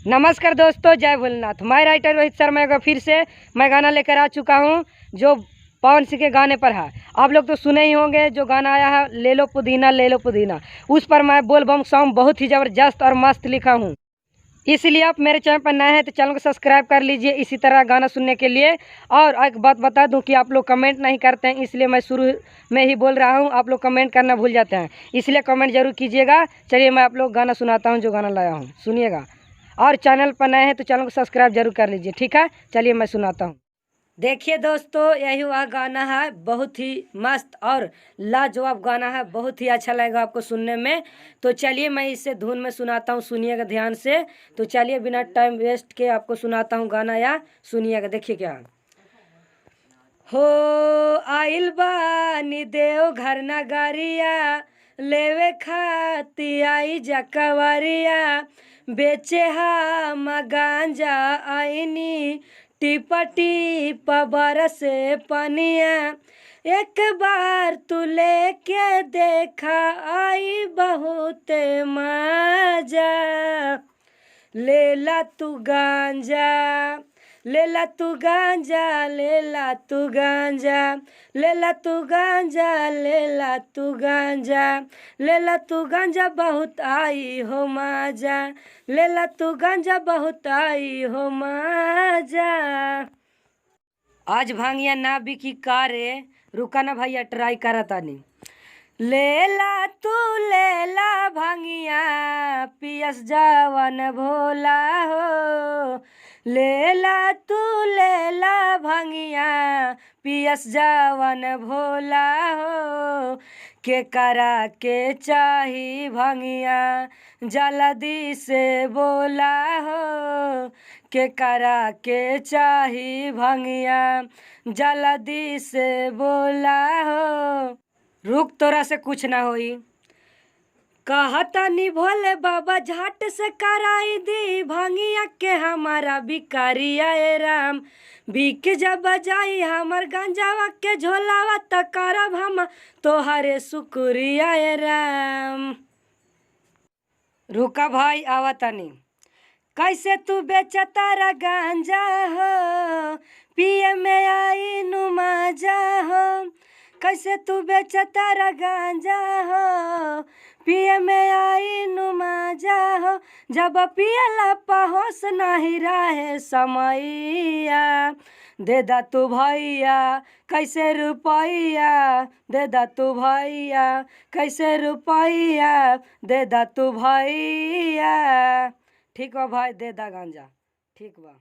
नमस्कार दोस्तों, जय भोलेनाथ। मैं राइटर रोहित शर्मा का फिर से मैं गाना लेकर आ चुका हूं जो पवन सिंह के गाने पर है। आप लोग तो सुने ही होंगे जो गाना आया है, ले लो पुदीना ले लो पुदीना। उस पर मैं बोल बम सॉन्ग बहुत ही ज़बरदस्त और मस्त लिखा हूं। इसलिए आप मेरे चैनल पर नए हैं तो चैनल को सब्सक्राइब कर लीजिए इसी तरह गाना सुनने के लिए। और एक बात बता दूं कि आप लोग कमेंट नहीं करते हैं, इसलिए मैं शुरू में ही बोल रहा हूं। आप लोग कमेंट करना भूल जाते हैं, इसलिए कमेंट जरूर कीजिएगा। चलिए मैं आप लोग गाना सुनाता हूं जो गाना लाया हूं, सुनिएगा। और चैनल पर नए हैं तो चैनल को सब्सक्राइब जरूर कर लीजिए, ठीक है। चलिए मैं सुनाता हूँ। देखिए दोस्तों, यही वह गाना है, बहुत ही मस्त और लाजवाब गाना है, बहुत ही अच्छा लगेगा आपको सुनने में। तो चलिए मैं इसे धुन में सुनाता हूँ, सुनिएगा ध्यान से। तो चलिए बिना टाइम वेस्ट के आपको सुनाता हूँ गाना, या सुनिएगा। देखिए क्या हो, आइल बानी देव घर नगरिया, लेवे खाती आई जकवरिया, बेचे हम गांजा आईनी, टिपा टिपा बरसे पनिया, एक बार तू लेके देखा आई बहुत मजा, लेला तू गांजा, लेला तू गांजा, लेला तू गांजा, लेला तू गांजा, लेला तू गांजा, लेला तू गांजा बहुत आई हो मजा, लेला तू गांजा बहुत आई हो मजा। आज भांगिया ना बिकी कारे, रुका ना भैया, ट्राई करा तानी। लेला तू लेला भांगिया, पियस जावन भोला हो, लेला तू लेला भांगिया, पियस जावन भोला हो, के करा के चाही भांगिया, जल्दी से बोला हो, के करा के चाही भांगिया, जल्दी से बोला हो। रुक, तोरा से कुछ ना होई। कहता नी भोले बाबा झट से कराई दी भांगिया के हमारा बिकारिया ए राम, बिक जब बजाई हमर गंजावा के झोलावा त करब हम तोहरे शुक्रिया ए राम। रुका भाई, आवा तनी। कैसे तू बेचता रा गांजा हो, पिए में आई नु मजा हो, कैसे तू बेचता रा गांजा हो, पिए में आई नु मजा हो, जब पियला पहोस नहीं रहे समैया, दे दा तू भैया कैसे रुपैया, दे दा तू भैया कैसे रुपैया, दे दा तू भैया। ठीक बा भाई, दे दा गांजा, ठीक बा।